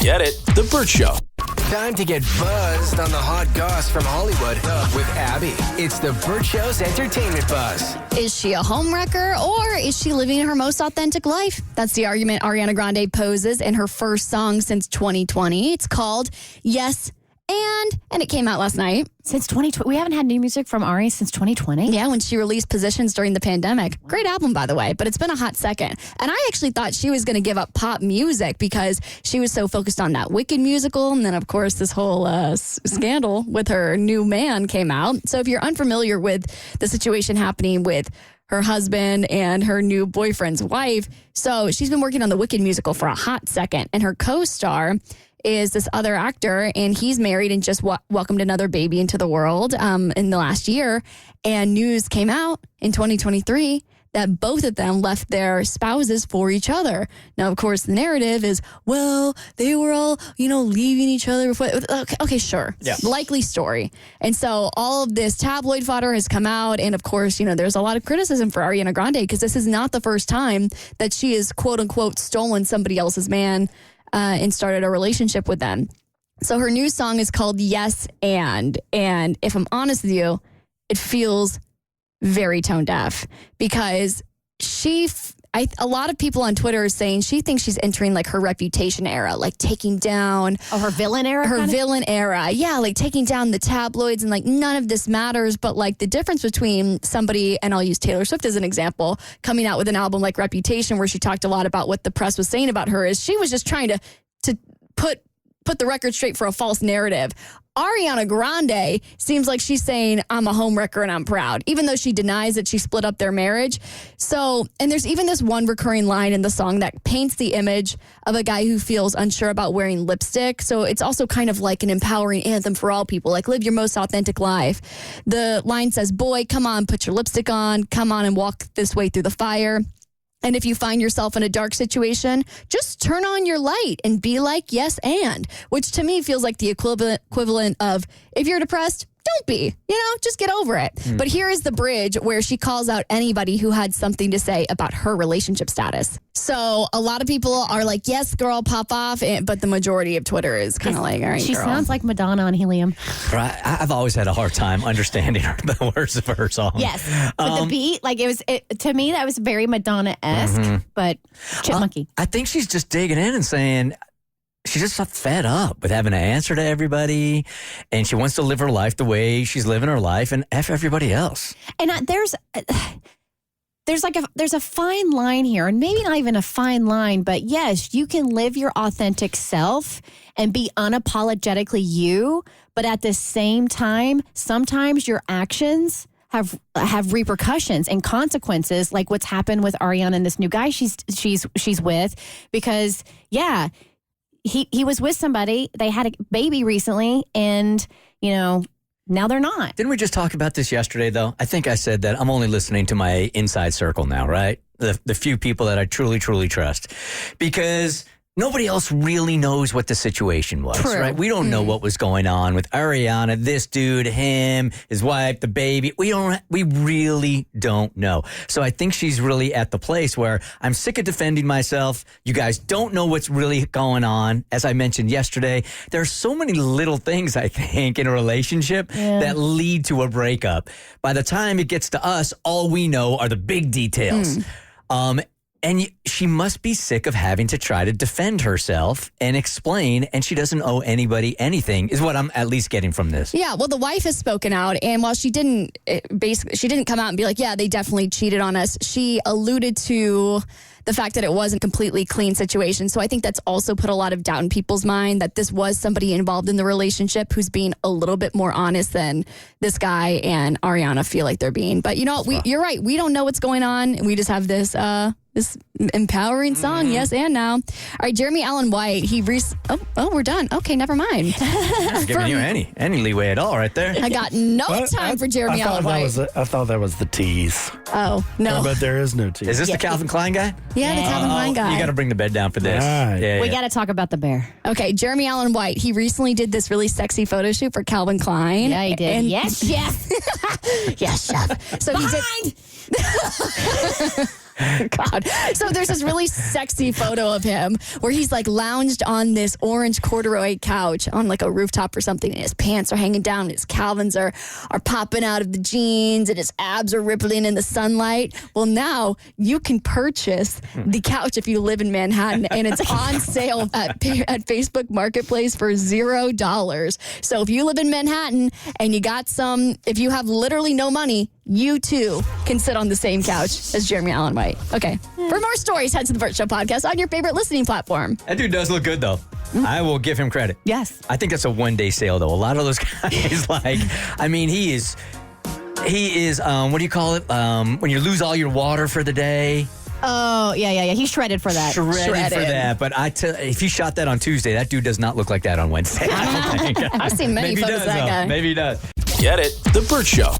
Get it? The Bert Show. Time to get buzzed on the hot goss from Hollywood with Abby. It's the Bert Show's entertainment buzz. Is she a homewrecker or is she living her most authentic life? That's the argument Ariana Grande poses in her first song since 2020. It's called Yes and it came out last night. Since 2020, we haven't had new music from Ari since 2020. Yeah, when she released Positions during the pandemic. Great album, by the way, but it's been a hot second. And I actually thought she was going to give up pop music because she was so focused on that Wicked musical. And then, of course, this whole scandal with her new man came out. So if you're unfamiliar with the situation happening with her husband and her new boyfriend's wife, so she's been working on the Wicked musical for a hot second. And her co-star is this other actor, and he's married and just welcomed another baby into the world in the last year. And news came out in 2023 that both of them left their spouses for each other. Now, of course, the narrative is, well, they were all, leaving each other before. Okay, sure. Yeah. Likely story. And so all of this tabloid fodder has come out. And of course, there's a lot of criticism for Ariana Grande because this is not the first time that she has, quote unquote, stolen somebody else's man and started a relationship with them. So her new song is called Yes and if I'm honest with you, it feels very tone deaf because a lot of people on Twitter are saying she thinks she's entering like her Reputation era, like taking down her villain era. Her villain era, yeah, like taking down the tabloids and like none of this matters. But like the difference between somebody, and I'll use Taylor Swift as an example, coming out with an album like Reputation, where she talked a lot about what the press was saying about her, is she was just trying to put the record straight for a false narrative. Ariana Grande seems like she's saying, I'm a homewrecker and I'm proud, even though she denies that she split up their marriage. So, and there's even this one recurring line in the song that paints the image of a guy who feels unsure about wearing lipstick. So it's also kind of like an empowering anthem for all people, like live your most authentic life. The line says, boy, come on, put your lipstick on, come on and walk this way through the fire. And if you find yourself in a dark situation, just turn on your light and be like, yes, and, which to me feels like the equivalent of if you're depressed, don't be, just get over it. But here is the bridge where she calls out anybody who had something to say about her relationship status. So a lot of people are like, yes, girl, pop off. But the majority of Twitter is kind of like, all right, she girl. Sounds like Madonna on helium. Right. I've always had a hard time understanding the words of her song. Yes. But the beat, like to me, that was very Madonna-esque, but chipmunky. I think she's just digging in and saying, she's just fed up with having to answer to everybody, and she wants to live her life the way she's living her life and F everybody else. And there's a fine line here, and maybe not even a fine line, but yes, you can live your authentic self and be unapologetically you, but at the same time, sometimes your actions have repercussions and consequences, like what's happened with Ariana and this new guy she's with, because He was with somebody. They had a baby recently, and, now they're not. Didn't we just talk about this yesterday, though? I think I said that I'm only listening to my inside circle now, right? The few people that I truly, truly trust. Because nobody else really knows what the situation was, right? We don't know what was going on with Ariana, this dude, him, his wife, the baby. We really don't know. So I think she's really at the place where I'm sick of defending myself. You guys don't know what's really going on. As I mentioned yesterday, there are so many little things, I think, in a relationship that lead to a breakup. By the time it gets to us, all we know are the big details. And she must be sick of having to try to defend herself and explain, and she doesn't owe anybody anything, is what I'm at least getting from this. Yeah, well, the wife has spoken out, and while she didn't come out and be like, yeah, they definitely cheated on us, she alluded to the fact that it wasn't a completely clean situation. So I think that's also put a lot of doubt in people's mind that this was somebody involved in the relationship who's being a little bit more honest than this guy and Ariana feel like they're being. But you're right. We don't know what's going on. We just have this empowering song, yes and now. All right, Jeremy Allen White, we're done. Okay, never mind. Not giving you any leeway at all right there. I got no time for Jeremy Allen White. I thought that was the tease. Oh, no. But there is no tease. Is this the Calvin Klein guy? Yeah, the Calvin Klein guy. You got to bring the bed down for this. Right. We got to talk about the bear. Okay, Jeremy Allen White, he recently did this really sexy photo shoot for Calvin Klein. Yeah, he did. Yes, chef. Yes, chef. So he did. God. So there's this really sexy photo of him where he's like lounged on this orange corduroy couch on like a rooftop or something, and his pants are hanging down, and his Calvins are popping out of the jeans, and his abs are rippling in the sunlight. Well, now you can purchase the couch if you live in Manhattan, and it's on sale at Facebook Marketplace for $0. So if you live in Manhattan and you got if you have literally no money, you too can sit on the same couch as Jeremy Allen White. Okay. For more stories, head to the Bert Show podcast on your favorite listening platform. That dude does look good, though. I will give him credit. Yes. I think that's a one-day sale, though. A lot of those guys, he is, what do you call it? When you lose all your water for the day. Oh, yeah. He's shredded for that. Shredded for that. But if you shot that on Tuesday, that dude does not look like that on Wednesday. I don't think. I've seen many Maybe photos does, of that though. guy. Maybe he does. Get it? The Bert Show.